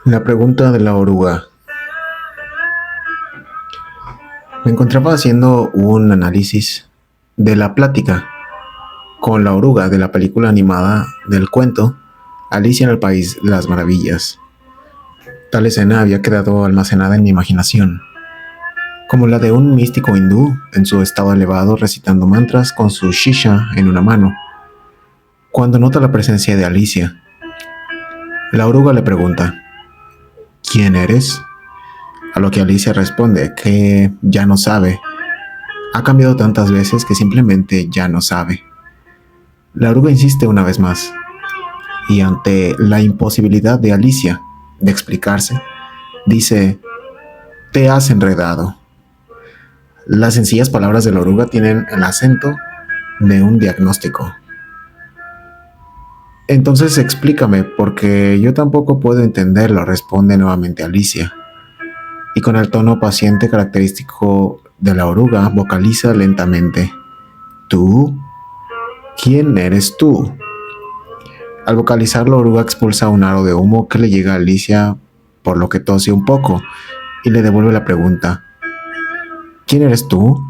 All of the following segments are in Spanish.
La pregunta de la oruga. Me encontraba haciendo un análisis de la plática con la oruga de la película animada del cuento Alicia en el País de las Maravillas. Tal escena había quedado almacenada en mi imaginación, como la de un místico hindú en su estado elevado recitando mantras con su shisha en una mano, cuando nota la presencia de Alicia. La oruga le pregunta: ¿quién eres? A lo que Alicia responde que ya no sabe. Ha cambiado tantas veces que simplemente ya no sabe. La oruga insiste una vez más, y ante la imposibilidad de Alicia de explicarse, dice: te has enredado. Las sencillas palabras de la oruga tienen el acento de un diagnóstico. Entonces explícame, porque yo tampoco puedo entenderlo, responde nuevamente Alicia. Y con el tono paciente característico de la oruga, vocaliza lentamente: ¿tú? ¿Quién eres tú? Al vocalizar, la oruga expulsa un aro de humo que le llega a Alicia, por lo que tose un poco, y le devuelve la pregunta: ¿quién eres tú?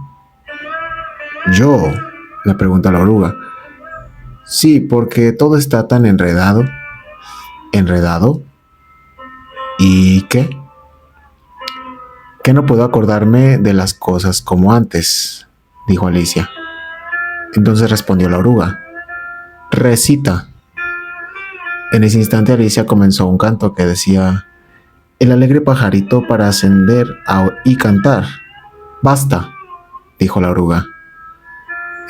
Yo, le pregunta la oruga. Sí, porque todo está tan enredado. ¿Enredado? ¿Y qué? Que no puedo acordarme de las cosas como antes, dijo Alicia. Entonces respondió la oruga: recita. En ese instante Alicia comenzó un canto que decía: el alegre pajarito para ascender y cantar. Basta, dijo la oruga.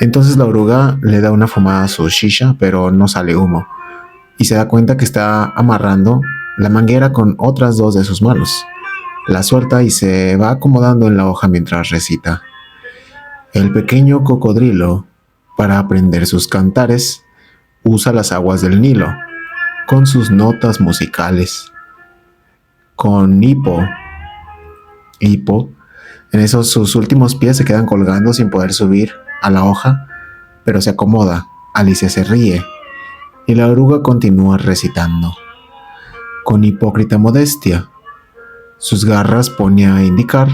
Entonces la oruga le da una fumada a su shisha, pero no sale humo, y se da cuenta que está amarrando la manguera con otras dos de sus manos. La suelta y se va acomodando en la hoja mientras recita: el pequeño cocodrilo, para aprender sus cantares, usa las aguas del Nilo, con sus notas musicales. Con hipo, en esos sus últimos pies se quedan colgando sin poder subir a la hoja, pero se acomoda. Alicia se ríe y la oruga continúa recitando. Con hipócrita modestia, sus garras pone a indicar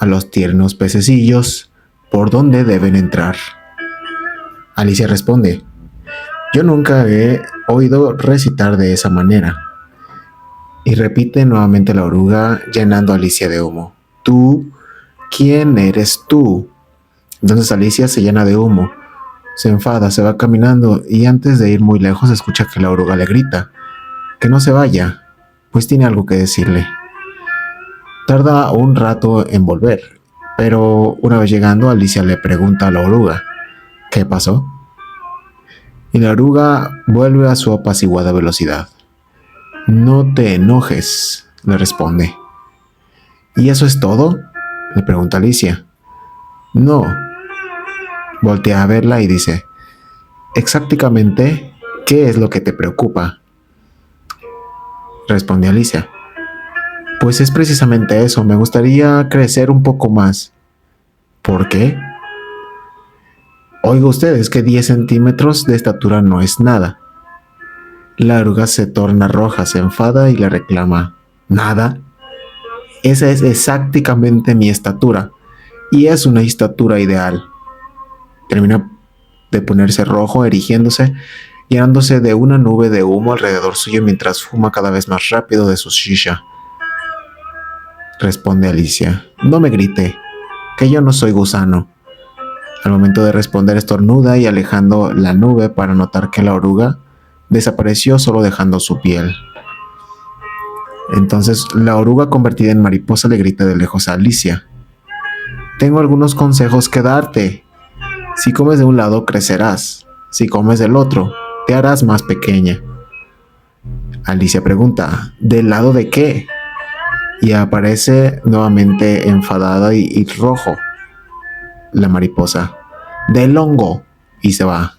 a los tiernos pececillos por dónde deben entrar. Alicia responde: yo nunca he oído recitar de esa manera. Y repite nuevamente la oruga, llenando a Alicia de humo: tú, ¿quién eres tú? Entonces Alicia se llena de humo, se enfada, se va caminando y antes de ir muy lejos escucha que la oruga le grita que no se vaya, pues tiene algo que decirle. Tarda un rato en volver, pero una vez llegando, Alicia le pregunta a la oruga: ¿qué pasó? Y la oruga vuelve a su apaciguada velocidad. No te enojes, le responde. ¿Y eso es todo?, le pregunta Alicia. No. Voltea a verla y dice: exactamente, ¿qué es lo que te preocupa? Responde Alicia: pues es precisamente eso, me gustaría crecer un poco más. ¿Por qué? Oiga usted, es que 10 centímetros de estatura no es nada. La oruga se torna roja, se enfada y le reclama: ¿nada? Esa es exactamente mi estatura, y es una estatura ideal. Termina de ponerse rojo, erigiéndose, llenándose de una nube de humo alrededor suyo mientras fuma cada vez más rápido de su shisha. Responde Alicia: no me grite, que yo no soy gusano. Al momento de responder estornuda y alejando la nube para notar que la oruga desapareció, solo dejando su piel. Entonces la oruga convertida en mariposa le grita de lejos a Alicia: tengo algunos consejos que darte. Si comes de un lado, crecerás. Si comes del otro, te harás más pequeña. Alicia pregunta: ¿del lado de qué? Y aparece nuevamente enfadada y rojo la mariposa: del hongo. Y se va.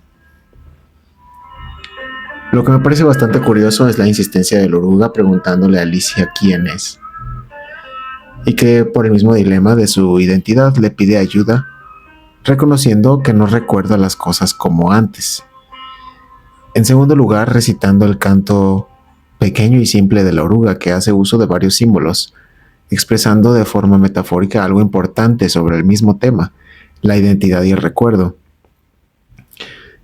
Lo que me parece bastante curioso es la insistencia de la oruga preguntándole a Alicia quién es, y que por el mismo dilema de su identidad le pide ayuda, reconociendo que no recuerda las cosas como antes. En segundo lugar, recitando el canto pequeño y simple de la oruga, que hace uso de varios símbolos, expresando de forma metafórica algo importante sobre el mismo tema, la identidad y el recuerdo.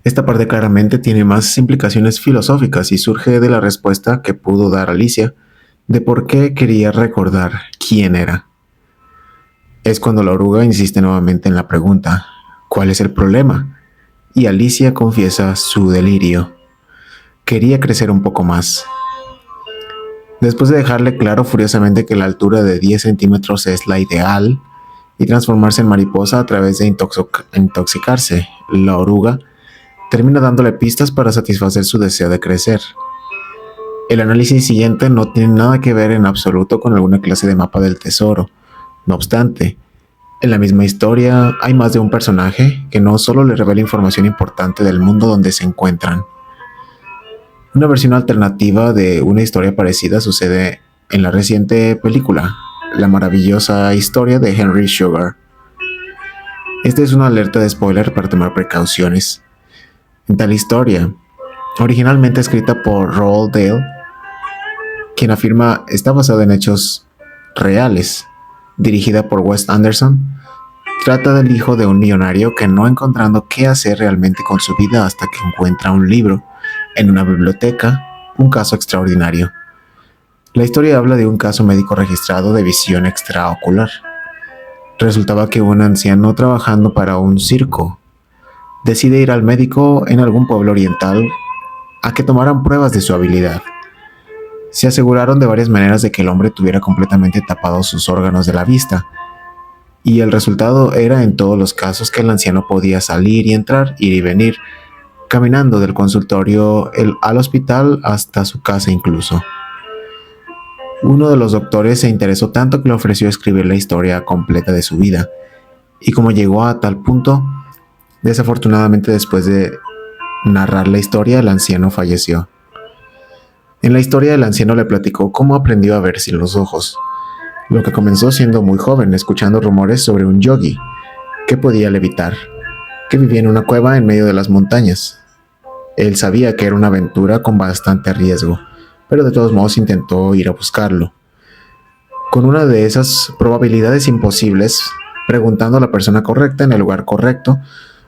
Esta parte claramente tiene más implicaciones filosóficas y surge de la respuesta que pudo dar Alicia de por qué quería recordar quién era. Es cuando la oruga insiste nuevamente en la pregunta, ¿cuál es el problema? Y Alicia confiesa su delirio. Quería crecer un poco más. Después de dejarle claro furiosamente que la altura de 10 centímetros es la ideal y transformarse en mariposa a través de intoxicarse, la oruga termina dándole pistas para satisfacer su deseo de crecer. El análisis siguiente no tiene nada que ver en absoluto con alguna clase de mapa del tesoro. No obstante, en la misma historia hay más de un personaje que no solo le revela información importante del mundo donde se encuentran. Una versión alternativa de una historia parecida sucede en la reciente película, La maravillosa historia de Henry Sugar. Esta es una alerta de spoiler para tomar precauciones. En tal historia, originalmente escrita por Roald Dahl, quien afirma está basada en hechos reales, dirigida por Wes Anderson, trata del hijo de un millonario que no encontrando qué hacer realmente con su vida hasta que encuentra un libro en una biblioteca, un caso extraordinario. La historia habla de un caso médico registrado de visión extraocular. Resultaba que un anciano trabajando para un circo decide ir al médico en algún pueblo oriental a que tomaran pruebas de su habilidad. Se aseguraron de varias maneras de que el hombre tuviera completamente tapados sus órganos de la vista, y el resultado era en todos los casos que el anciano podía salir y entrar, ir y venir, caminando del consultorio al hospital hasta su casa incluso. Uno de los doctores se interesó tanto que le ofreció escribir la historia completa de su vida, y como llegó a tal punto, desafortunadamente después de narrar la historia, el anciano falleció. En la historia, el anciano le platicó cómo aprendió a ver sin los ojos, lo que comenzó siendo muy joven, escuchando rumores sobre un yogi que podía levitar, que vivía en una cueva en medio de las montañas. Él sabía que era una aventura con bastante riesgo, pero de todos modos intentó ir a buscarlo. Con una de esas probabilidades imposibles, preguntando a la persona correcta en el lugar correcto,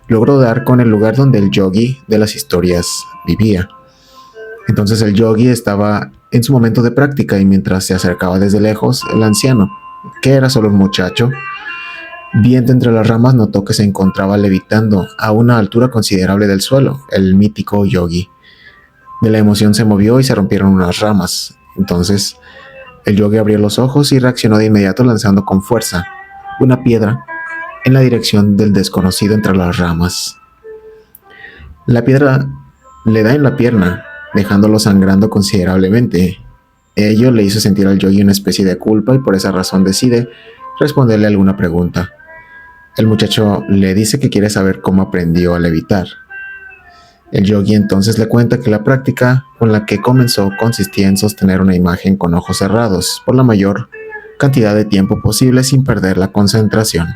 logró dar con el lugar donde el yogi de las historias vivía. Entonces el yogi estaba en su momento de práctica y mientras se acercaba desde lejos, el anciano, que era solo un muchacho, viendo entre las ramas notó que se encontraba levitando a una altura considerable del suelo, el mítico yogi. De la emoción se movió y se rompieron unas ramas. Entonces el yogi abrió los ojos y reaccionó de inmediato lanzando con fuerza una piedra en la dirección del desconocido entre las ramas. La piedra le da en la pierna, dejándolo sangrando considerablemente. Ello le hizo sentir al yogi una especie de culpa y por esa razón decide responderle alguna pregunta. El muchacho le dice que quiere saber cómo aprendió a levitar. El yogi entonces le cuenta que la práctica con la que comenzó consistía en sostener una imagen con ojos cerrados por la mayor cantidad de tiempo posible sin perder la concentración.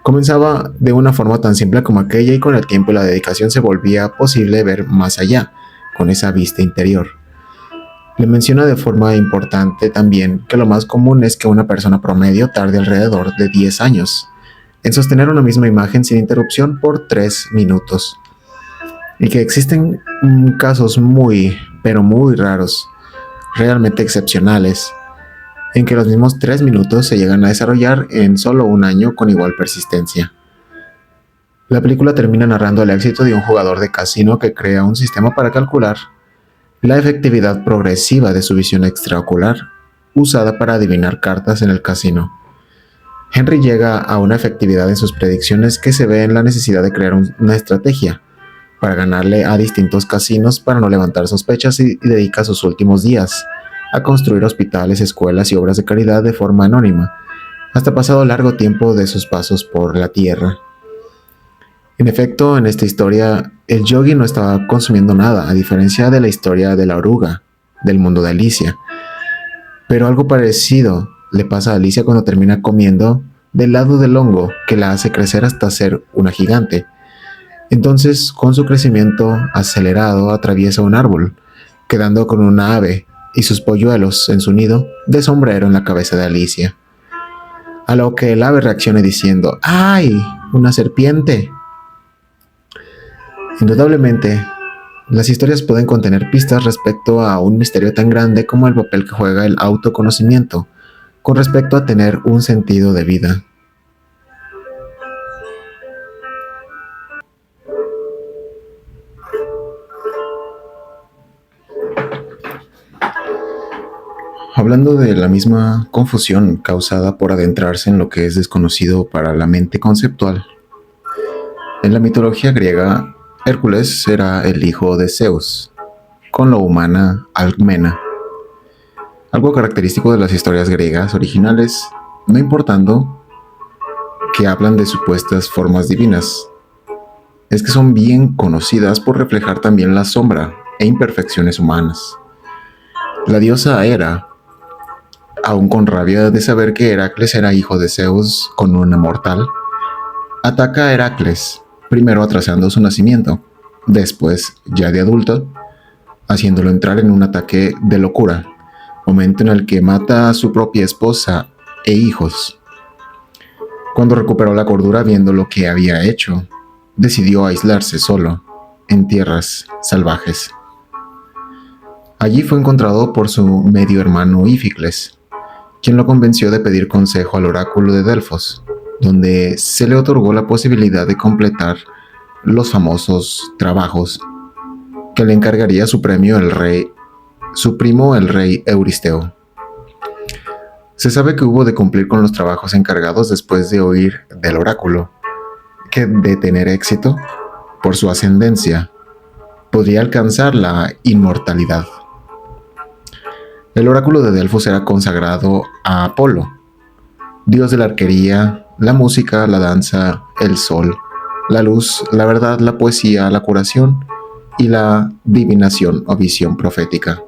Comenzaba de una forma tan simple como aquella y con el tiempo y la dedicación se volvía posible ver más allá, con esa vista interior. Le menciona de forma importante también que lo más común es que una persona promedio tarde alrededor de 10 años en sostener una misma imagen sin interrupción por 3 minutos. Y que existen casos muy, pero muy raros, realmente excepcionales, en que los mismos 3 minutos se llegan a desarrollar en solo un año con igual persistencia. La película termina narrando el éxito de un jugador de casino que crea un sistema para calcular la efectividad progresiva de su visión extraocular, usada para adivinar cartas en el casino. Henry llega a una efectividad en sus predicciones que se ve en la necesidad de crear una estrategia para ganarle a distintos casinos para no levantar sospechas y dedica sus últimos días a construir hospitales, escuelas y obras de caridad de forma anónima, hasta pasado largo tiempo de sus pasos por la tierra. En efecto, en esta historia, el yogi no estaba consumiendo nada, a diferencia de la historia de la oruga, del mundo de Alicia. Pero algo parecido le pasa a Alicia cuando termina comiendo del lado del hongo que la hace crecer hasta ser una gigante. Entonces, con su crecimiento acelerado, atraviesa un árbol, quedando con una ave y sus polluelos en su nido de sombrero en la cabeza de Alicia. A lo que el ave reacciona diciendo: ¡ay! ¡Una serpiente! Indudablemente, las historias pueden contener pistas respecto a un misterio tan grande como el papel que juega el autoconocimiento con respecto a tener un sentido de vida. Hablando de la misma confusión causada por adentrarse en lo que es desconocido para la mente conceptual, en la mitología griega, Hércules era el hijo de Zeus, con la humana Alcmena. Algo característico de las historias griegas originales, no importando que hablan de supuestas formas divinas, es que son bien conocidas por reflejar también la sombra e imperfecciones humanas. La diosa Hera, aún con rabia de saber que Heracles era hijo de Zeus con una mortal, ataca a Heracles, primero atrasando su nacimiento, después, ya de adulto, haciéndolo entrar en un ataque de locura, momento en el que mata a su propia esposa e hijos. Cuando recuperó la cordura viendo lo que había hecho, decidió aislarse solo, en tierras salvajes. Allí fue encontrado por su medio hermano Íficles, quien lo convenció de pedir consejo al oráculo de Delfos, donde se le otorgó la posibilidad de completar los famosos trabajos que le encargaría su primo el rey Euristeo. Se sabe que hubo de cumplir con los trabajos encargados después de oír del oráculo que de tener éxito, por su ascendencia, podría alcanzar la inmortalidad. El oráculo de Delfos era consagrado a Apolo, dios de la arquería, la música, la danza, el sol, la luz, la verdad, la poesía, la curación y la divinación o visión profética.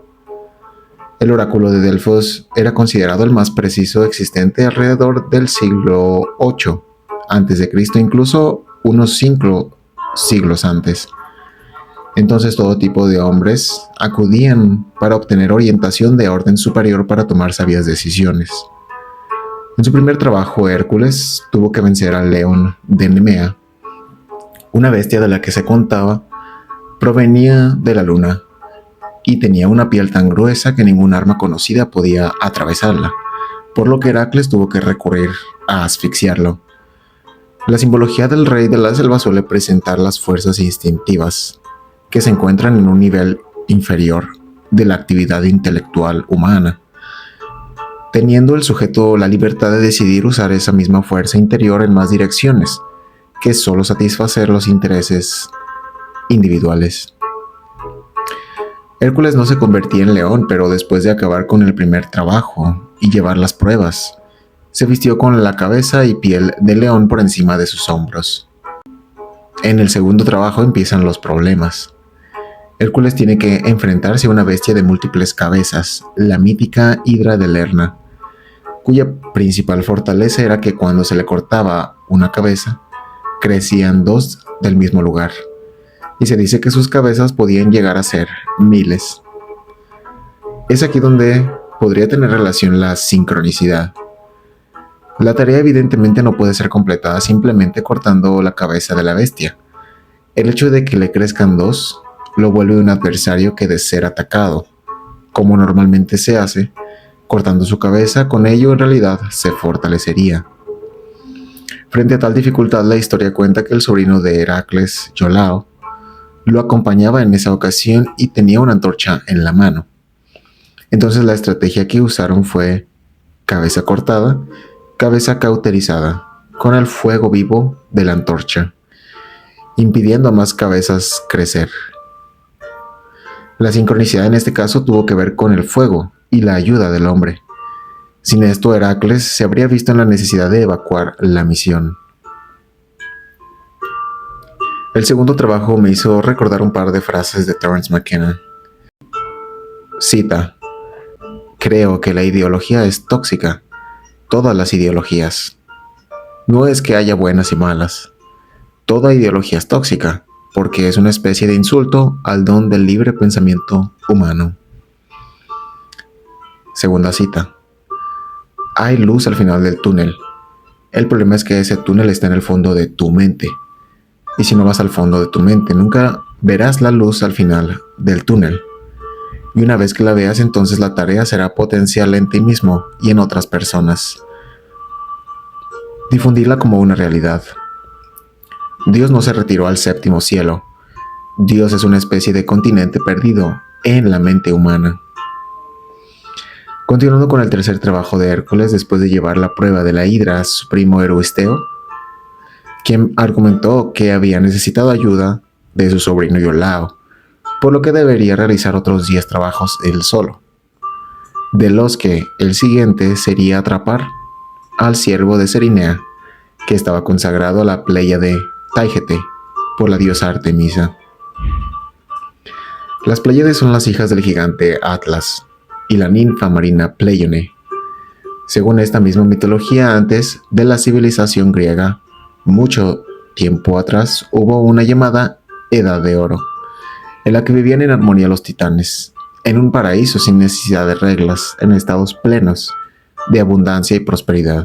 El oráculo de Delfos era considerado el más preciso existente alrededor del siglo VIII a.C., incluso unos 5 siglos antes. Entonces todo tipo de hombres acudían para obtener orientación de orden superior para tomar sabias decisiones. En su primer trabajo, Hércules tuvo que vencer al león de Nemea, una bestia de la que se contaba provenía de la luna y tenía una piel tan gruesa que ningún arma conocida podía atravesarla, por lo que Heracles tuvo que recurrir a asfixiarlo. La simbología del rey de la selva suele presentar las fuerzas instintivas que se encuentran en un nivel inferior de la actividad intelectual humana, teniendo el sujeto la libertad de decidir usar esa misma fuerza interior en más direcciones que solo satisfacer los intereses individuales. Hércules no se convertía en león, pero después de acabar con el primer trabajo y llevar las pruebas, se vistió con la cabeza y piel de león por encima de sus hombros. En el segundo trabajo empiezan los problemas. Hércules tiene que enfrentarse a una bestia de múltiples cabezas, la mítica Hidra de Lerna, cuya principal fortaleza era que cuando se le cortaba una cabeza, crecían 2 del mismo lugar, y se dice que sus cabezas podían llegar a ser miles. Es aquí donde podría tener relación la sincronicidad. La tarea evidentemente no puede ser completada simplemente cortando la cabeza de la bestia. El hecho de que le crezcan 2 lo vuelve un adversario que de ser atacado, como normalmente se hace, cortando su cabeza, con ello en realidad se fortalecería. Frente a tal dificultad, la historia cuenta que el sobrino de Heracles, Iolao, lo acompañaba en esa ocasión y tenía una antorcha en la mano. Entonces la estrategia que usaron fue cabeza cortada, cabeza cauterizada, con el fuego vivo de la antorcha, impidiendo a más cabezas crecer. La sincronicidad en este caso tuvo que ver con el fuego y la ayuda del hombre. Sin esto, Heracles se habría visto en la necesidad de evacuar la misión. El segundo trabajo me hizo recordar un par de frases de Terence McKenna. Cita: creo que la ideología es tóxica. Todas las ideologías. No es que haya buenas y malas. Toda ideología es tóxica. porque es una especie de insulto al don del libre pensamiento humano. Segunda cita. Hay luz al final del túnel. El problema es que ese túnel está en el fondo de tu mente. Y si no vas al fondo de tu mente, nunca verás la luz al final del túnel. Y una vez que la veas, entonces la tarea será potenciarla en ti mismo y en otras personas. Difundirla como una realidad. Dios no se retiró al séptimo cielo. Dios es una especie de continente perdido en la mente humana. Continuando con el tercer trabajo de Hércules, después de llevar la prueba de la hidra a su primo Euristeo, quien argumentó que había necesitado ayuda de su sobrino Iolao, por lo que debería realizar otros 10 trabajos él solo, de los que el siguiente sería atrapar al siervo de Cerinea, que estaba consagrado a la Pléyade Táigete por la diosa Artemisa. Las Pléyades son las hijas del gigante Atlas y la ninfa marina Pleione. Según esta misma mitología, antes de la civilización griega, mucho tiempo atrás, hubo una llamada Edad de Oro, en la que vivían en armonía los titanes, en un paraíso sin necesidad de reglas, en estados plenos de abundancia y prosperidad.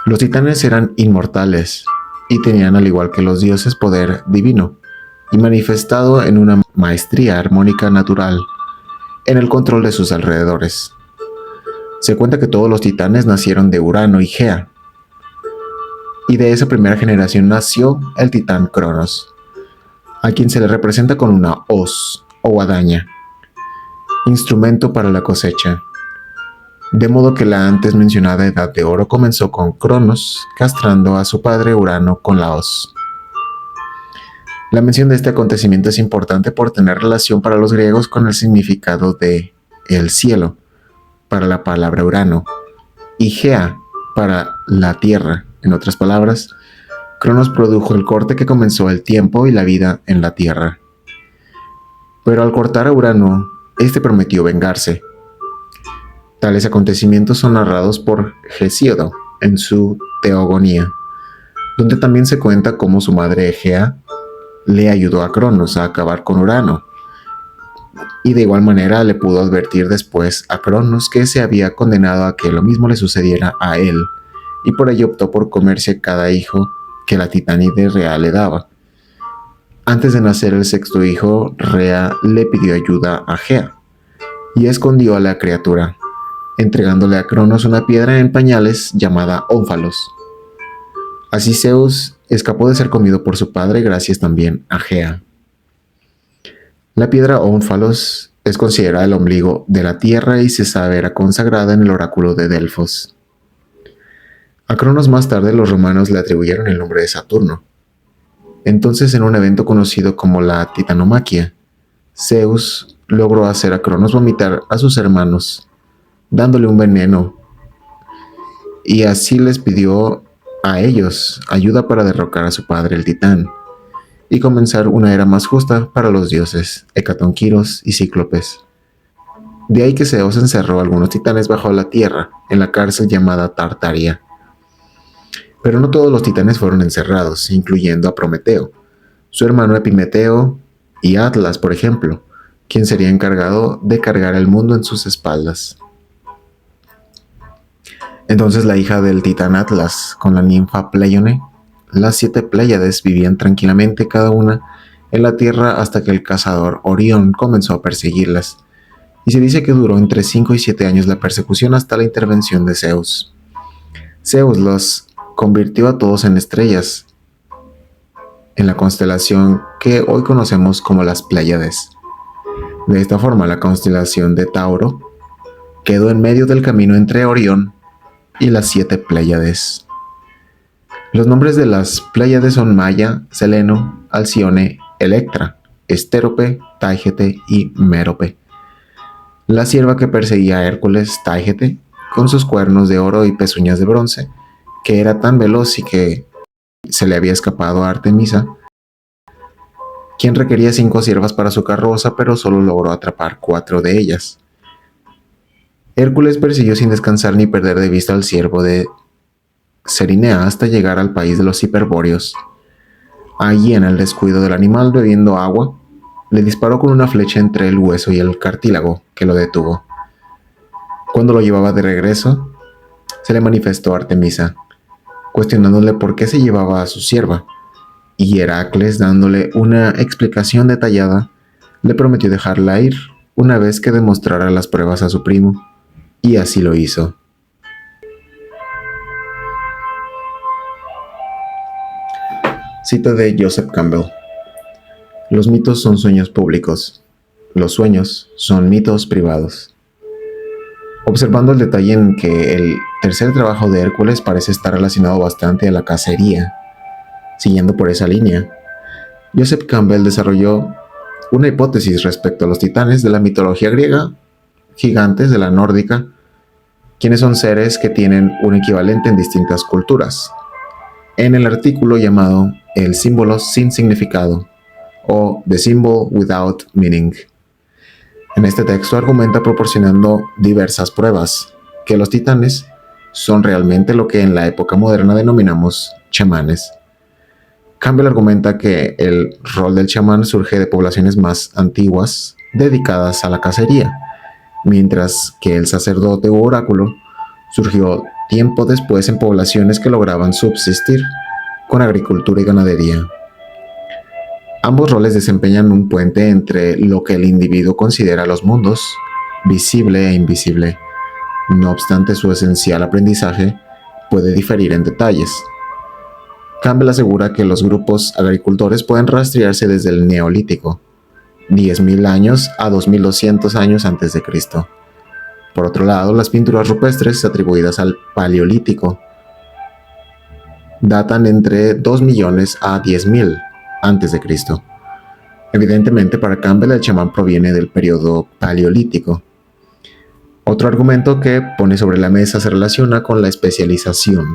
Los titanes eran inmortales y tenían, al igual que los dioses, poder divino y manifestado en una maestría armónica natural en el control de sus alrededores. Se cuenta que todos los titanes nacieron de Urano y Gea, y de esa primera generación nació el titán Cronos, a quien se le representa con una hoz o guadaña, instrumento para la cosecha. De modo que la antes mencionada Edad de Oro comenzó con Cronos castrando a su padre Urano con la hoz. La mención de este acontecimiento es importante por tener relación para los griegos con el significado de el cielo para la palabra Urano y Gea para la tierra. En otras palabras, Cronos produjo el corte que comenzó el tiempo y la vida en la tierra. Pero al cortar a Urano, este prometió vengarse. Tales acontecimientos son narrados por Hesíodo en su Teogonía, donde también se cuenta cómo su madre Egea le ayudó a Cronos a acabar con Urano, y de igual manera le pudo advertir después a Cronos que se había condenado a que lo mismo le sucediera a él, y por ello optó por comerse cada hijo que la titánide Rea le daba. Antes de nacer el sexto hijo, Rea le pidió ayuda a Gea, y escondió a la criatura, entregándole a Cronos una piedra en pañales llamada Ónfalos. Así Zeus escapó de ser comido por su padre gracias también a Gea. La piedra Ónfalos es considerada el ombligo de la tierra y se sabe era consagrada en el oráculo de Delfos. A Cronos más tarde los romanos le atribuyeron el nombre de Saturno. Entonces, en un evento conocido como la Titanomaquia, Zeus logró hacer a Cronos vomitar a sus hermanos, dándole un veneno, y así les pidió a ellos ayuda para derrocar a su padre el titán y comenzar una era más justa para los dioses Hecatonquiros y Cíclopes. De ahí que Zeus encerró a algunos titanes bajo la tierra en la cárcel llamada Tartaria. Pero no todos los titanes fueron encerrados, incluyendo a Prometeo, su hermano Epimeteo y Atlas, por ejemplo, quien sería encargado de cargar el mundo en sus espaldas. Entonces la hija del titán Atlas con la ninfa Pleione, las 7 Pléyades vivían tranquilamente cada una en la tierra hasta que el cazador Orión comenzó a perseguirlas, y se dice que duró entre 5 y 7 años la persecución hasta la intervención de Zeus. Zeus los convirtió a todos en estrellas en la constelación que hoy conocemos como las Pléyades. De esta forma, la constelación de Tauro quedó en medio del camino entre Orión y las 7 Pléyades. Los nombres de las Pléyades son Maya, Seleno, Alcione, Electra, Estérope, Táigete y Mérope. La cierva que perseguía a Hércules, Táigete, con sus cuernos de oro y pezuñas de bronce, que era tan veloz y que se le había escapado a Artemisa, quien requería 5 ciervas para su carroza, pero solo logró atrapar 4 de ellas. Hércules persiguió sin descansar ni perder de vista al ciervo de Cerinea hasta llegar al país de los hiperbóreos. Allí, en el descuido del animal bebiendo agua, le disparó con una flecha entre el hueso y el cartílago, que lo detuvo. Cuando lo llevaba de regreso, se le manifestó Artemisa, cuestionándole por qué se llevaba a su sierva, y Heracles, dándole una explicación detallada, le prometió dejarla ir una vez que demostrara las pruebas a su primo, y así lo hizo. Cita de Joseph Campbell. Los mitos son sueños públicos. Los sueños son mitos privados. Observando el detalle en que el tercer trabajo de Hércules parece estar relacionado bastante a la cacería, siguiendo por esa línea, Joseph Campbell desarrolló una hipótesis respecto a los titanes de la mitología griega, gigantes de la nórdica, quienes son seres que tienen un equivalente en distintas culturas. En el artículo llamado El símbolo sin significado, o The Symbol Without Meaning. En este texto argumenta proporcionando diversas pruebas que los titanes son realmente lo que en la época moderna denominamos chamanes. Campbell argumenta que el rol del chamán surge de poblaciones más antiguas dedicadas a la cacería, mientras que el sacerdote u oráculo surgió tiempo después en poblaciones que lograban subsistir con agricultura y ganadería. Ambos roles desempeñan un puente entre lo que el individuo considera los mundos, visible e invisible. No obstante, su esencial aprendizaje puede diferir en detalles. Campbell asegura que los grupos agricultores pueden rastrearse desde el Neolítico, 10.000 años a 2.200 años antes de Cristo. Por otro lado, las pinturas rupestres atribuidas al Paleolítico datan entre 2 millones a 10.000 antes de Cristo. Evidentemente, para Campbell el chamán proviene del periodo Paleolítico. Otro argumento que pone sobre la mesa se relaciona con la especialización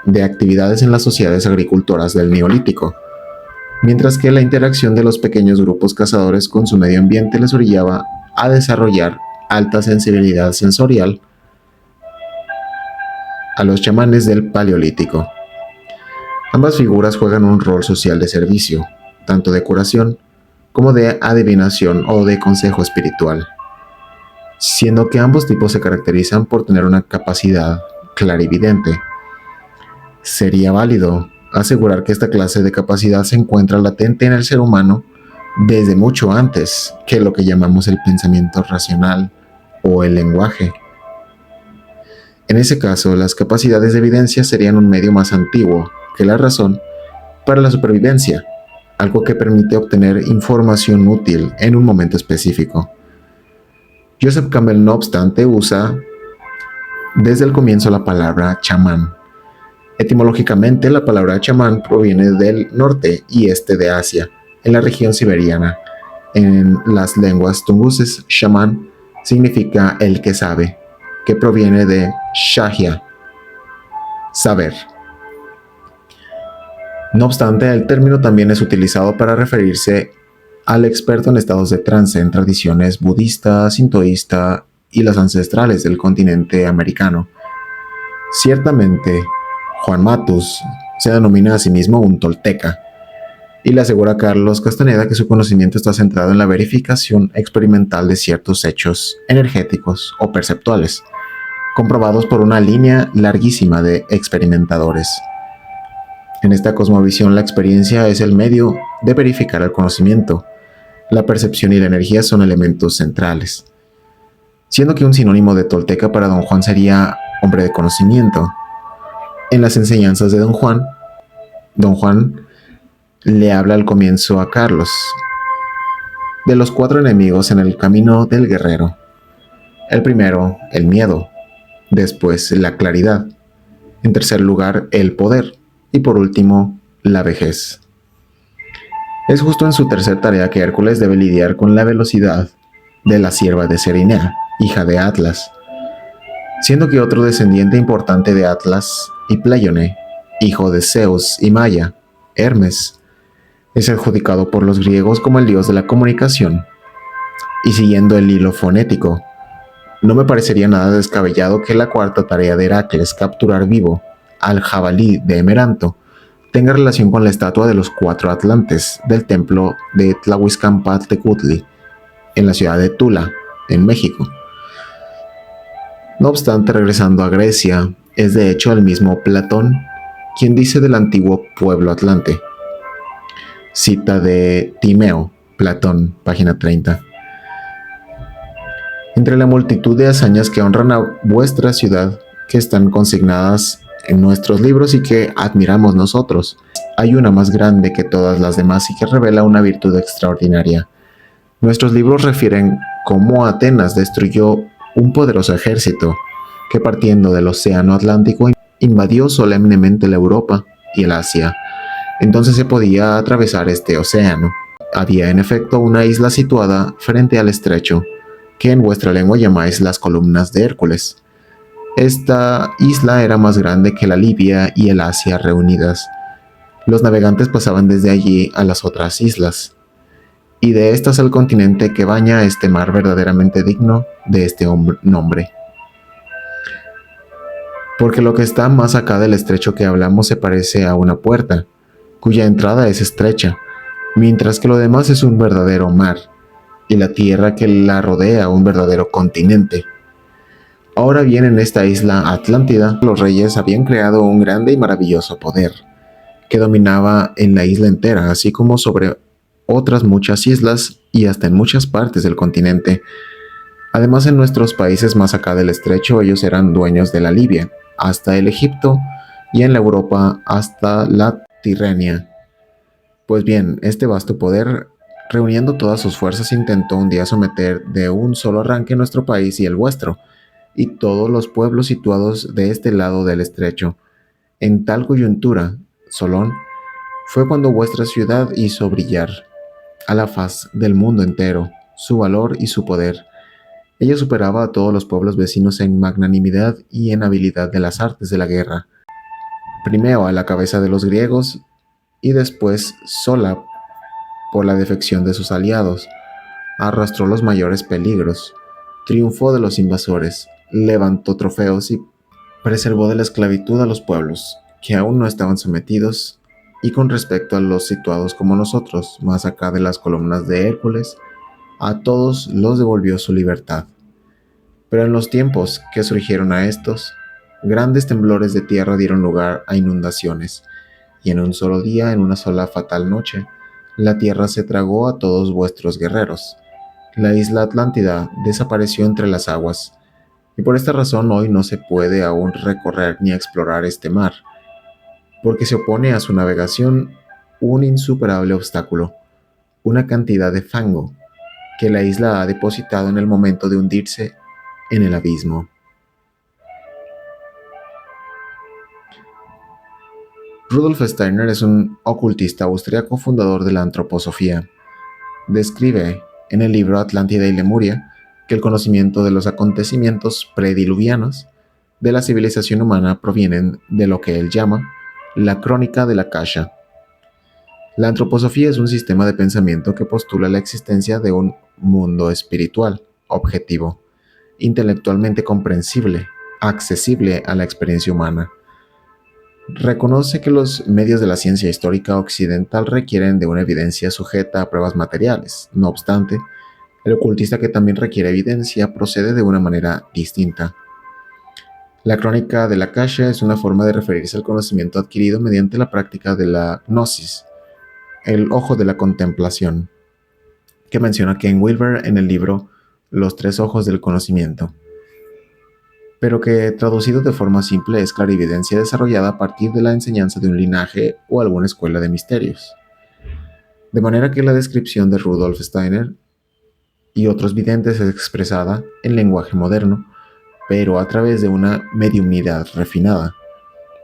de actividades en las sociedades agricultoras del Neolítico, mientras que la interacción de los pequeños grupos cazadores con su medio ambiente les orillaba a desarrollar alta sensibilidad sensorial a los chamanes del Paleolítico. Ambas figuras juegan un rol social de servicio, tanto de curación como de adivinación o de consejo espiritual, siendo que ambos tipos se caracterizan por tener una capacidad clarividente. Sería válido asegurar que esta clase de capacidad se encuentra latente en el ser humano desde mucho antes que lo que llamamos el pensamiento racional o el lenguaje. En ese caso, las capacidades de evidencia serían un medio más antiguo que la razón para la supervivencia, algo que permite obtener información útil en un momento específico. Joseph Campbell, no obstante, usa desde el comienzo la palabra chamán. Etimológicamente, la palabra chamán proviene del norte y este de Asia, en la región siberiana. En las lenguas tunguses, chamán significa el que sabe, que proviene de shahya, saber. No obstante, el término también es utilizado para referirse al experto en estados de trance en tradiciones budista, sintoísta y las ancestrales del continente americano. Ciertamente, Juan Matus se denomina a sí mismo un tolteca, y le asegura a Carlos Castaneda que su conocimiento está centrado en la verificación experimental de ciertos hechos energéticos o perceptuales, comprobados por una línea larguísima de experimentadores. En esta cosmovisión, la experiencia es el medio de verificar el conocimiento. La percepción y la energía son elementos centrales, siendo que un sinónimo de tolteca para Don Juan sería hombre de conocimiento. En las enseñanzas de Don Juan le habla al comienzo a Carlos de los 4 enemigos en el camino del guerrero. El primero, el miedo, después la claridad, en tercer lugar, el poder, y por último, la vejez. Es justo en su tercer tarea que Hércules debe lidiar con la velocidad de la sierva de Cerinea, hija de Atlas, siendo que otro descendiente importante de Atlas y Pleione, hijo de Zeus y Maya, Hermes, es adjudicado por los griegos como el dios de la comunicación. Y siguiendo el hilo fonético, no me parecería nada descabellado que la cuarta tarea de Heracles, capturar vivo al jabalí de Emeranto, tenga relación con la estatua de los 4 Atlantes del templo de Tlahuizcampantecutli en la ciudad de Tula, en México. No obstante, regresando a Grecia, es de hecho el mismo Platón quien dice del antiguo pueblo atlante. Cita de Timeo, Platón, página 30. Entre la multitud de hazañas que honran a vuestra ciudad, que están consignadas en nuestros libros y que admiramos nosotros, hay una más grande que todas las demás y que revela una virtud extraordinaria. Nuestros libros refieren cómo Atenas destruyó un poderoso ejército que, partiendo del océano Atlántico, invadió solemnemente la Europa y el Asia. Entonces se podía atravesar este océano. Había en efecto una isla situada frente al estrecho, que en vuestra lengua llamáis las columnas de Hércules. Esta isla era más grande que la Libia y el Asia reunidas. Los navegantes pasaban desde allí a las otras islas, y de estas al continente que baña este mar verdaderamente digno de este nombre. Porque lo que está más acá del estrecho que hablamos se parece a una puerta, cuya entrada es estrecha, mientras que lo demás es un verdadero mar, y la tierra que la rodea un verdadero continente. Ahora bien, en esta isla Atlántida, los reyes habían creado un grande y maravilloso poder, que dominaba en la isla entera, así como sobre otras muchas islas y hasta en muchas partes del continente. Además, en nuestros países más acá del estrecho, ellos eran dueños de la Libia, hasta el Egipto, y en la Europa hasta la Tirrenia. Pues bien, este vasto poder, reuniendo todas sus fuerzas, intentó un día someter de un solo arranque nuestro país y el vuestro, y todos los pueblos situados de este lado del estrecho. En tal coyuntura, Solón, fue cuando vuestra ciudad hizo brillar a la faz del mundo entero su valor y su poder. Ella superaba a todos los pueblos vecinos en magnanimidad y en habilidad de las artes de la guerra. Primero a la cabeza de los griegos y después, sola por la defección de sus aliados, arrastró los mayores peligros, triunfó de los invasores, levantó trofeos y preservó de la esclavitud a los pueblos que aún no estaban sometidos, y con respecto a los situados como nosotros, más acá de las columnas de Hércules, a todos los devolvió su libertad. Pero en los tiempos que surgieron a estos, grandes temblores de tierra dieron lugar a inundaciones, y en un solo día, en una sola fatal noche, la tierra se tragó a todos vuestros guerreros. La isla Atlántida desapareció entre las aguas, y por esta razón hoy no se puede aún recorrer ni explorar este mar, porque se opone a su navegación un insuperable obstáculo, una cantidad de fango que la isla ha depositado en el momento de hundirse en el abismo. Rudolf Steiner es un ocultista austriaco fundador de la antroposofía. Describe en el libro Atlántida y Lemuria que el conocimiento de los acontecimientos prediluvianos de la civilización humana provienen de lo que él llama la crónica de la Akasha. La antroposofía es un sistema de pensamiento que postula la existencia de un mundo espiritual, objetivo, intelectualmente comprensible, accesible a la experiencia humana. Reconoce que los medios de la ciencia histórica occidental requieren de una evidencia sujeta a pruebas materiales. No obstante, el ocultista, que también requiere evidencia, procede de una manera distinta. La crónica de la Akasha es una forma de referirse al conocimiento adquirido mediante la práctica de la gnosis, el ojo de la contemplación, que menciona Ken Wilber en el libro Los 3 ojos del conocimiento, pero que traducido de forma simple es clarividencia desarrollada a partir de la enseñanza de un linaje o alguna escuela de misterios. De manera que la descripción de Rudolf Steiner y otros videntes es expresada en lenguaje moderno, pero a través de una mediumnidad refinada,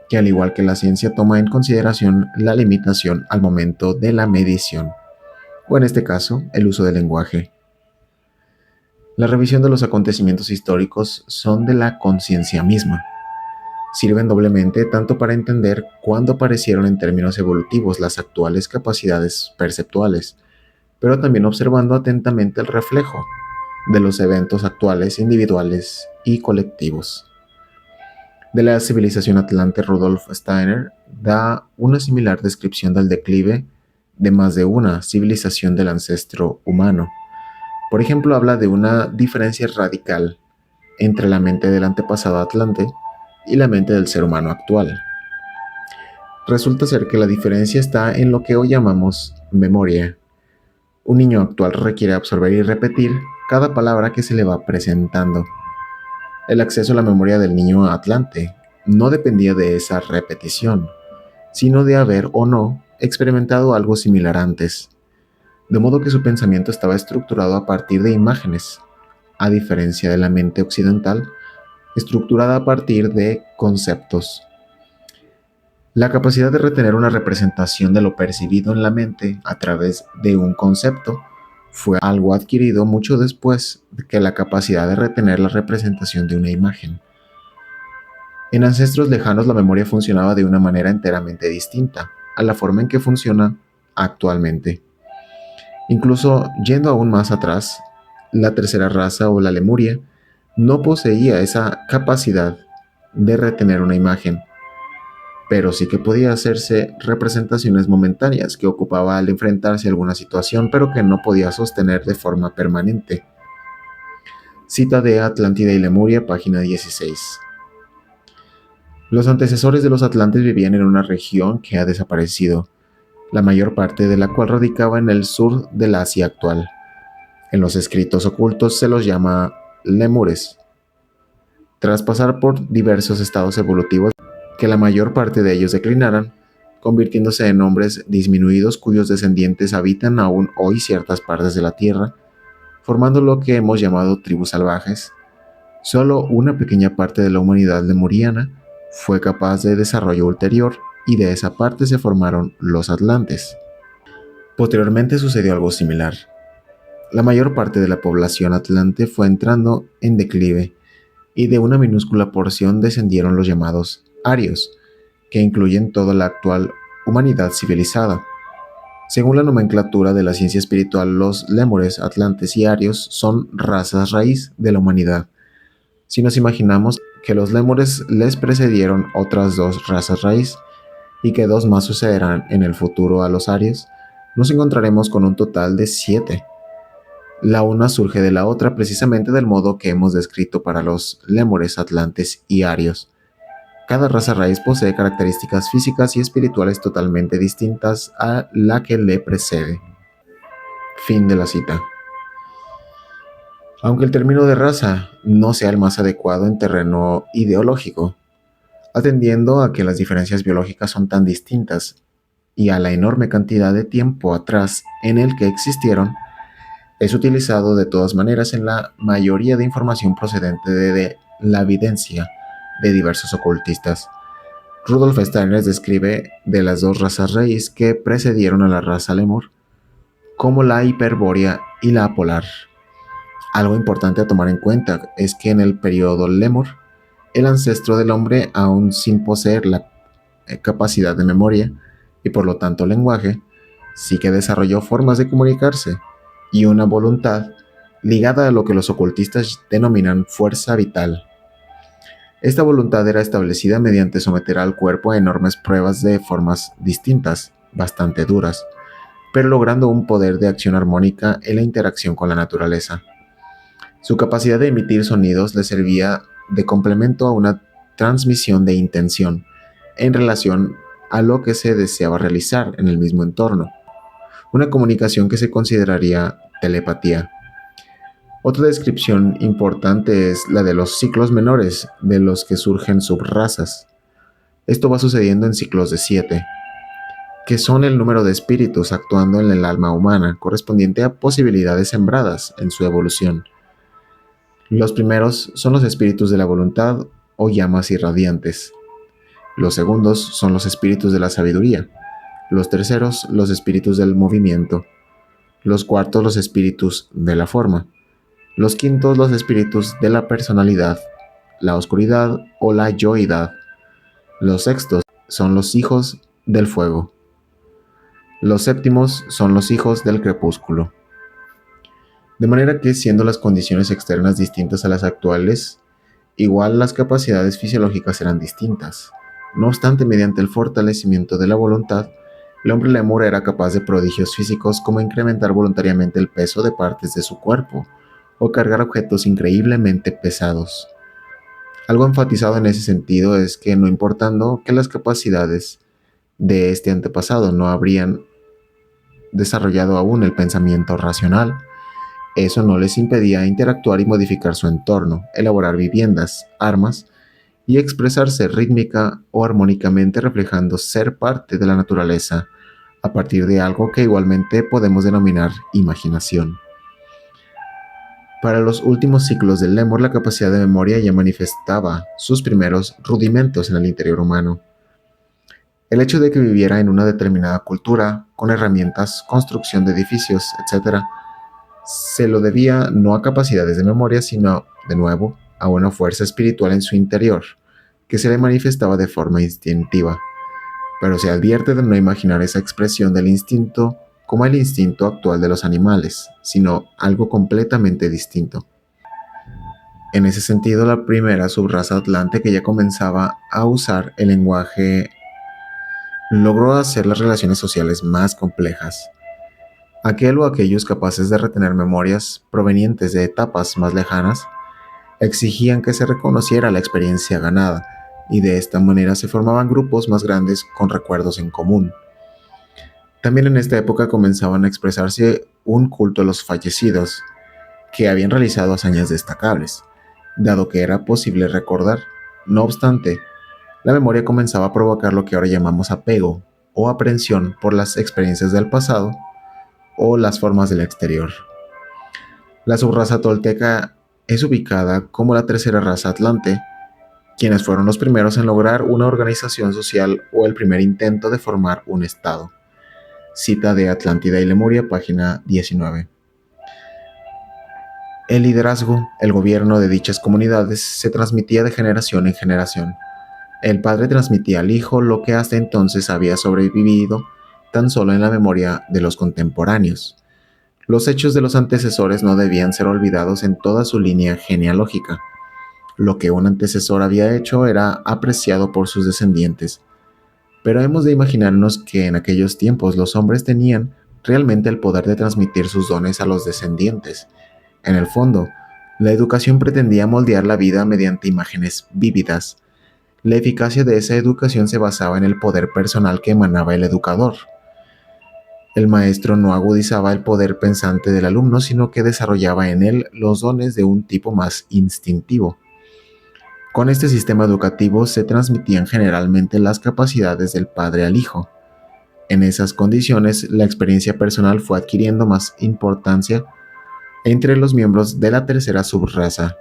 que al igual que la ciencia toma en consideración la limitación al momento de la medición, o en este caso, el uso del lenguaje. La revisión de los acontecimientos históricos son de la conciencia misma. Sirven doblemente tanto para entender cuándo aparecieron en términos evolutivos las actuales capacidades perceptuales, pero también observando atentamente el reflejo de los eventos actuales individuales y colectivos. De la civilización atlante, Rudolf Steiner da una similar descripción del declive de más de una civilización del ancestro humano. Por ejemplo, habla de una diferencia radical entre la mente del antepasado atlante y la mente del ser humano actual. Resulta ser que la diferencia está en lo que hoy llamamos memoria. Un niño actual requiere absorber y repetir cada palabra que se le va presentando. El acceso a la memoria del niño atlante no dependía de esa repetición, sino de haber o no experimentado algo similar antes, de modo que su pensamiento estaba estructurado a partir de imágenes, a diferencia de la mente occidental, estructurada a partir de conceptos. La capacidad de retener una representación de lo percibido en la mente a través de un concepto fue algo adquirido mucho después que la capacidad de retener la representación de una imagen. En ancestros lejanos la memoria funcionaba de una manera enteramente distinta a la forma en que funciona actualmente. Incluso yendo aún más atrás, la tercera raza o la Lemuria no poseía esa capacidad de retener una imagen, pero sí que podía hacerse representaciones momentáneas que ocupaba al enfrentarse a alguna situación, pero que no podía sostener de forma permanente. Cita de Atlántida y Lemuria, página 16. Los antecesores de los atlantes vivían en una región que ha desaparecido, la mayor parte de la cual radicaba en el sur del Asia actual. En los escritos ocultos se los llama lemures. Tras pasar por diversos estados evolutivos, que la mayor parte de ellos declinaran, convirtiéndose en hombres disminuidos cuyos descendientes habitan aún hoy ciertas partes de la Tierra, formando lo que hemos llamado tribus salvajes, solo una pequeña parte de la humanidad lemuriana fue capaz de desarrollo ulterior y de esa parte se formaron los atlantes. Posteriormente sucedió algo similar. La mayor parte de la población atlante fue entrando en declive y de una minúscula porción descendieron los llamados arios, que incluyen toda la actual humanidad civilizada. Según la nomenclatura de la ciencia espiritual, los lémures, atlantes y arios son razas raíz de la humanidad. Si nos imaginamos que los lémures les precedieron otras dos razas raíz y que dos más sucederán en el futuro a los arios, nos encontraremos con un total de 7. La una surge de la otra precisamente del modo que hemos descrito para los lémures, atlantes y arios. Cada raza raíz posee características físicas y espirituales totalmente distintas a la que le precede. Fin de la cita. Aunque el término de raza no sea el más adecuado en terreno ideológico, atendiendo a que las diferencias biológicas son tan distintas y a la enorme cantidad de tiempo atrás en el que existieron, es utilizado de todas maneras en la mayoría de información procedente de la evidencia de diversos ocultistas. Rudolf Steiner describe de las dos razas raíz que precedieron a la raza lemur como la hiperbórea y la polar. Algo importante a tomar en cuenta es que en el periodo lemur, el ancestro del hombre, aún sin poseer la capacidad de memoria y por lo tanto lenguaje, sí que desarrolló formas de comunicarse y una voluntad ligada a lo que los ocultistas denominan fuerza vital. Esta voluntad era establecida mediante someter al cuerpo a enormes pruebas de formas distintas, bastante duras, pero logrando un poder de acción armónica en la interacción con la naturaleza. Su capacidad de emitir sonidos le servía de complemento a una transmisión de intención en relación a lo que se deseaba realizar en el mismo entorno, una comunicación que se consideraría telepatía. Otra descripción importante es la de los ciclos menores, de los que surgen subrazas. Esto va sucediendo en ciclos de 7, que son el número de espíritus actuando en el alma humana, correspondiente a posibilidades sembradas en su evolución. Los primeros son los espíritus de la voluntad o llamas irradiantes. Los segundos son los espíritus de la sabiduría. Los terceros, los espíritus del movimiento. Los cuartos, los espíritus de la forma. Los quintos, los espíritus de la personalidad, la oscuridad o la yoidad. Los sextos son los hijos del fuego. Los séptimos son los hijos del crepúsculo. De manera que, siendo las condiciones externas distintas a las actuales, Igual las capacidades fisiológicas eran distintas. No obstante, mediante el fortalecimiento de la voluntad, el hombre lémur era capaz de prodigios físicos como incrementar voluntariamente el peso de partes de su cuerpo o cargar objetos increíblemente pesados. Algo enfatizado en ese sentido es que no importando que las capacidades de este antepasado no habrían desarrollado aún el pensamiento racional, eso no les impedía interactuar y modificar su entorno, elaborar viviendas, armas y expresarse rítmica o armónicamente reflejando ser parte de la naturaleza a partir de algo que igualmente podemos denominar imaginación. Para los últimos ciclos del lémur, la capacidad de memoria ya manifestaba sus primeros rudimentos en el interior humano. El hecho de que viviera en una determinada cultura, con herramientas, construcción de edificios, etc., se lo debía no a capacidades de memoria, sino, de nuevo, a una fuerza espiritual en su interior, que se le manifestaba de forma instintiva. Pero se advierte de no imaginar esa expresión del instinto como el instinto actual de los animales, sino algo completamente distinto. En ese sentido, la primera subraza atlante que ya comenzaba a usar el lenguaje logró hacer las relaciones sociales más complejas. Aquel o aquellos capaces de retener memorias provenientes de etapas más lejanas exigían que se reconociera la experiencia ganada, y de esta manera se formaban grupos más grandes con recuerdos en común. También en esta época comenzaban a expresarse un culto a los fallecidos, que habían realizado hazañas destacables, dado que era posible recordar. No obstante, la memoria comenzaba a provocar lo que ahora llamamos apego o aprehensión por las experiencias del pasado o las formas del exterior. La subraza tolteca es ubicada como la tercera raza atlante, quienes fueron los primeros en lograr una organización social o el primer intento de formar un estado. Cita de Atlántida y Lemuria, página 19. El liderazgo, el gobierno de dichas comunidades se transmitía de generación en generación. El padre transmitía al hijo lo que hasta entonces había sobrevivido tan solo en la memoria de los contemporáneos. Los hechos de los antecesores no debían ser olvidados en toda su línea genealógica. Lo que un antecesor había hecho era apreciado por sus descendientes. Pero hemos de imaginarnos que en aquellos tiempos los hombres tenían realmente el poder de transmitir sus dones a los descendientes. En el fondo, la educación pretendía moldear la vida mediante imágenes vívidas. La eficacia de esa educación se basaba en el poder personal que emanaba el educador. El maestro no agudizaba el poder pensante del alumno, sino que desarrollaba en él los dones de un tipo más instintivo. Con este sistema educativo se transmitían generalmente las capacidades del padre al hijo. En esas condiciones, la experiencia personal fue adquiriendo más importancia entre los miembros de la tercera subraza.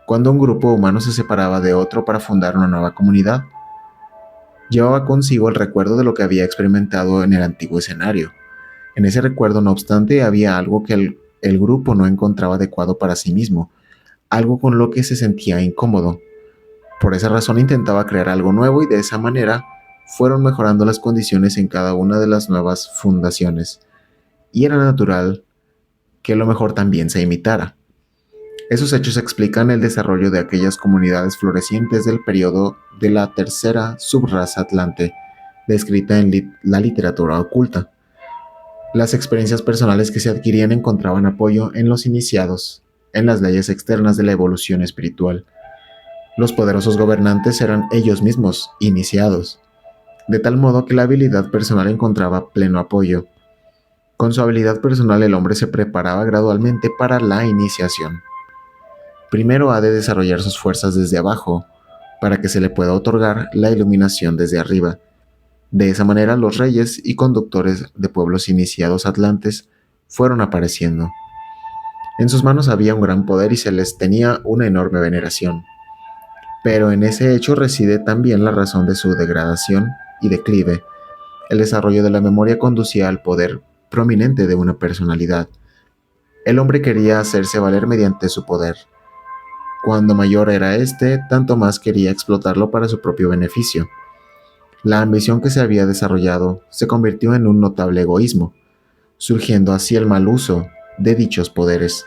Cuando un grupo humano se separaba de otro para fundar una nueva comunidad, llevaba consigo el recuerdo de lo que había experimentado en el antiguo escenario. En ese recuerdo, no obstante, había algo que el grupo no encontraba adecuado para sí mismo, algo con lo que se sentía incómodo. Por esa razón intentaba crear algo nuevo y de esa manera fueron mejorando las condiciones en cada una de las nuevas fundaciones. Y era natural que lo mejor también se imitara. Esos hechos explican el desarrollo de aquellas comunidades florecientes del periodo de la tercera subraza atlante, descrita en la literatura oculta. Las experiencias personales que se adquirían encontraban apoyo en los iniciados, en las leyes externas de la evolución espiritual. Los poderosos gobernantes eran ellos mismos iniciados, de tal modo que la habilidad personal encontraba pleno apoyo. Con su habilidad personal el hombre se preparaba gradualmente para la iniciación. Primero ha de desarrollar sus fuerzas desde abajo, para que se le pueda otorgar la iluminación desde arriba. De esa manera los reyes y conductores de pueblos iniciados atlantes fueron apareciendo. En sus manos había un gran poder y se les tenía una enorme veneración. Pero en ese hecho reside también la razón de su degradación y declive. El desarrollo de la memoria conducía al poder prominente de una personalidad. El hombre quería hacerse valer mediante su poder. Cuando mayor era éste, tanto más quería explotarlo para su propio beneficio. La ambición que se había desarrollado se convirtió en un notable egoísmo, surgiendo así el mal uso de dichos poderes.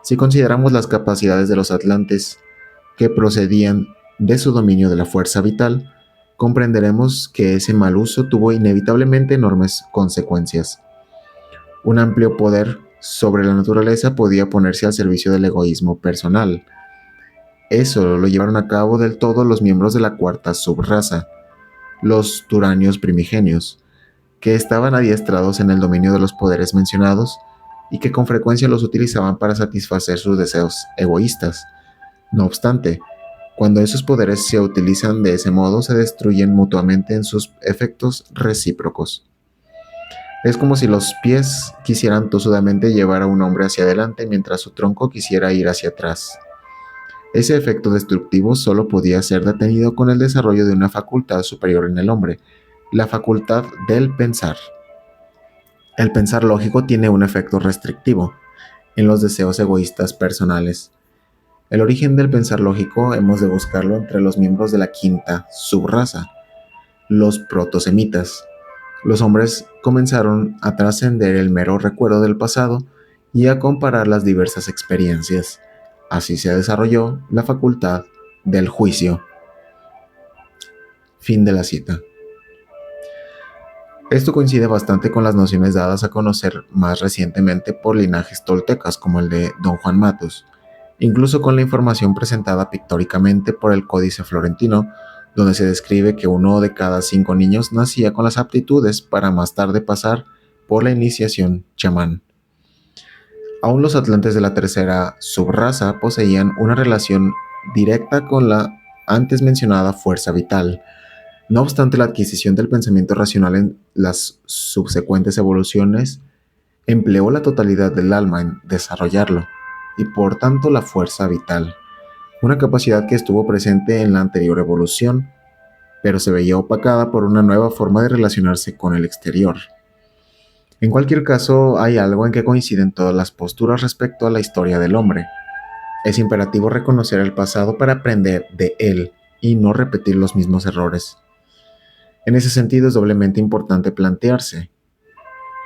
Si consideramos las capacidades de los atlantes, que procedían de su dominio de la fuerza vital, comprenderemos que ese mal uso tuvo inevitablemente enormes consecuencias. Un amplio poder sobre la naturaleza podía ponerse al servicio del egoísmo personal. Eso lo llevaron a cabo del todo los miembros de la cuarta subraza, los turanios primigenios, que estaban adiestrados en el dominio de los poderes mencionados y que con frecuencia los utilizaban para satisfacer sus deseos egoístas. No obstante, cuando esos poderes se utilizan de ese modo, se destruyen mutuamente en sus efectos recíprocos. Es como si los pies quisieran tosudamente llevar a un hombre hacia adelante mientras su tronco quisiera ir hacia atrás. Ese efecto destructivo solo podía ser detenido con el desarrollo de una facultad superior en el hombre, la facultad del pensar. El pensar lógico tiene un efecto restrictivo en los deseos egoístas personales. El origen del pensar lógico hemos de buscarlo entre los miembros de la quinta subraza, los protosemitas. Los hombres comenzaron a trascender el mero recuerdo del pasado y a comparar las diversas experiencias. Así se desarrolló la facultad del juicio. Fin de la cita. Esto coincide bastante con las nociones dadas a conocer más recientemente por linajes toltecas como el de Don Juan Matus, incluso con la información presentada pictóricamente por el Códice Florentino, donde se describe que 1 de cada 5 niños nacía con las aptitudes para más tarde pasar por la iniciación chamán. Aún los atlantes de la tercera subraza poseían una relación directa con la antes mencionada fuerza vital. No obstante, la adquisición del pensamiento racional en las subsecuentes evoluciones empleó la totalidad del alma en desarrollarlo, y por tanto la fuerza vital, una capacidad que estuvo presente en la anterior evolución, pero se veía opacada por una nueva forma de relacionarse con el exterior. En cualquier caso, hay algo en que coinciden todas las posturas respecto a la historia del hombre. Es imperativo reconocer el pasado para aprender de él y no repetir los mismos errores. En ese sentido es doblemente importante plantearse,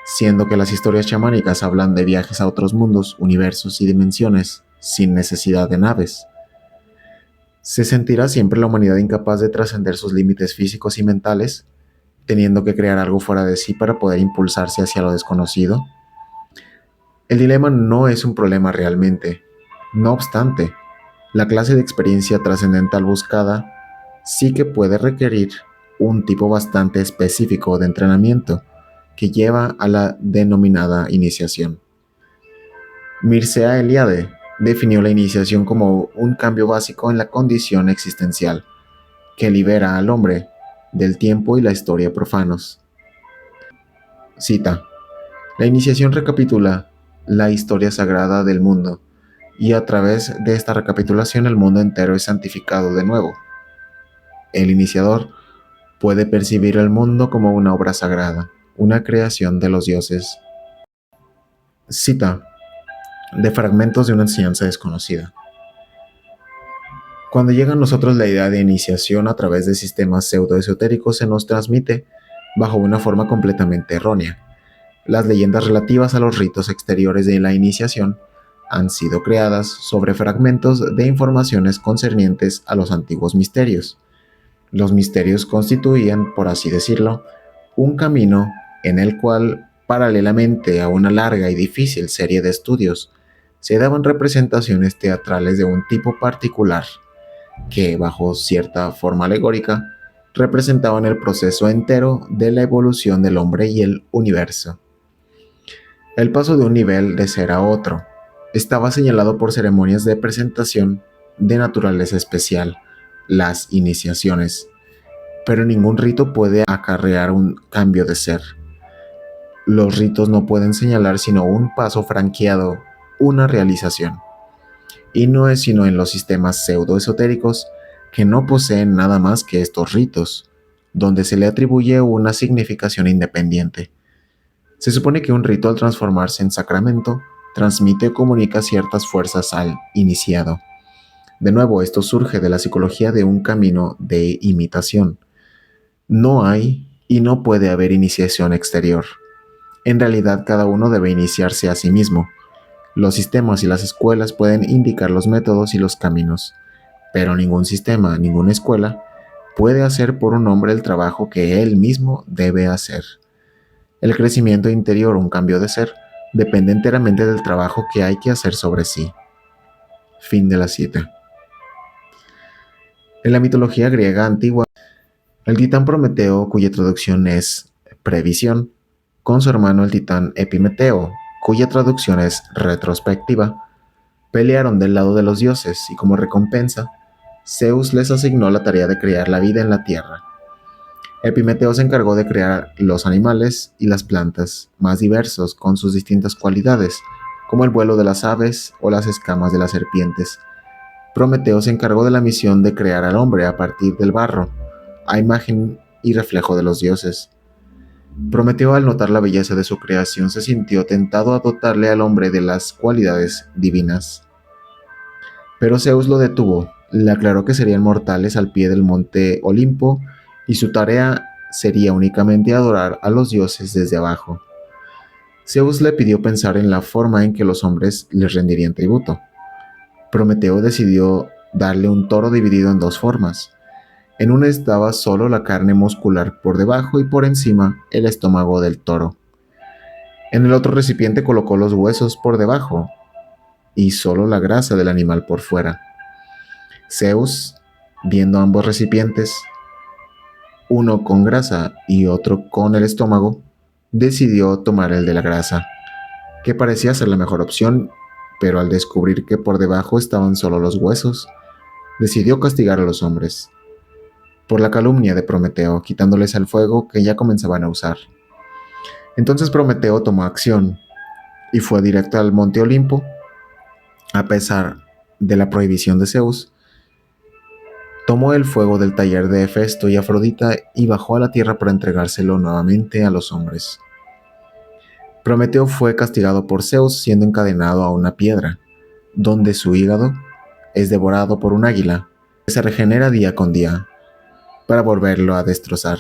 siendo que las historias chamánicas hablan de viajes a otros mundos, universos y dimensiones, sin necesidad de naves. ¿Se sentirá siempre la humanidad incapaz de trascender sus límites físicos y mentales, teniendo que crear algo fuera de sí para poder impulsarse hacia lo desconocido? El dilema no es un problema realmente. No obstante, la clase de experiencia trascendental buscada sí que puede requerir un tipo bastante específico de entrenamiento que lleva a la denominada iniciación. Mircea Eliade definió la iniciación como un cambio básico en la condición existencial que libera al hombre del tiempo y la historia profanos. Cita: la iniciación recapitula la historia sagrada del mundo, y a través de esta recapitulación el mundo entero es santificado de nuevo. El iniciador puede percibir el mundo como una obra sagrada, una creación de los dioses. Cita de fragmentos de una enseñanza desconocida. Cuando llega a nosotros la idea de iniciación a través de sistemas pseudoesotéricos, se nos transmite bajo una forma completamente errónea. Las leyendas relativas a los ritos exteriores de la iniciación han sido creadas sobre fragmentos de informaciones concernientes a los antiguos misterios. Los misterios constituían, por así decirlo, un camino en el cual, paralelamente a una larga y difícil serie de estudios, se daban representaciones teatrales de un tipo particular, que, bajo cierta forma alegórica, representaban el proceso entero de la evolución del hombre y el universo. El paso de un nivel de ser a otro estaba señalado por ceremonias de presentación de naturaleza especial, las iniciaciones, pero ningún rito puede acarrear un cambio de ser. Los ritos no pueden señalar sino un paso franqueado, una realización. Y no es sino en los sistemas pseudoesotéricos, que no poseen nada más que estos ritos, donde se le atribuye una significación independiente. Se supone que un rito, al transformarse en sacramento, transmite o comunica ciertas fuerzas al iniciado. De nuevo, esto surge de la psicología de un camino de imitación. No hay y no puede haber iniciación exterior. En realidad, cada uno debe iniciarse a sí mismo. Los sistemas y las escuelas pueden indicar los métodos y los caminos, pero ningún sistema, ninguna escuela puede hacer por un hombre el trabajo que él mismo debe hacer. El crecimiento interior, un cambio de ser, depende enteramente del trabajo que hay que hacer sobre sí. Fin de la cita. En la mitología griega antigua, el titán Prometeo, cuya traducción es previsión, con su hermano el titán Epimeteo, cuya traducción es retrospectiva, pelearon del lado de los dioses y como recompensa, Zeus les asignó la tarea de crear la vida en la tierra. Epimeteo se encargó de crear los animales y las plantas más diversos con sus distintas cualidades, como el vuelo de las aves o las escamas de las serpientes. Prometeo se encargó de la misión de crear al hombre a partir del barro, a imagen y reflejo de los dioses. Prometeo, al notar la belleza de su creación, se sintió tentado a dotarle al hombre de las cualidades divinas. Pero Zeus lo detuvo, le aclaró que serían mortales al pie del monte Olimpo y su tarea sería únicamente adorar a los dioses desde abajo. Zeus le pidió pensar en la forma en que los hombres les rendirían tributo. Prometeo decidió darle un toro dividido en dos formas. En una estaba solo la carne muscular por debajo y por encima el estómago del toro. En el otro recipiente colocó los huesos por debajo y solo la grasa del animal por fuera. Zeus, viendo ambos recipientes, uno con grasa y otro con el estómago, decidió tomar el de la grasa, que parecía ser la mejor opción, pero al descubrir que por debajo estaban solo los huesos, decidió castigar a los hombres por la calumnia de Prometeo, quitándoles el fuego que ya comenzaban a usar. Entonces Prometeo tomó acción y fue directo al monte Olimpo, a pesar de la prohibición de Zeus. Tomó el fuego del taller de Hefesto y Afrodita y bajó a la tierra para entregárselo nuevamente a los hombres. Prometeo fue castigado por Zeus siendo encadenado a una piedra, donde su hígado es devorado por un águila, que se regenera día con día, para volverlo a destrozar,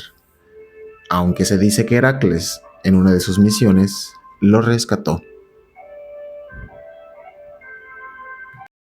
aunque se dice que Heracles, en una de sus misiones, lo rescató.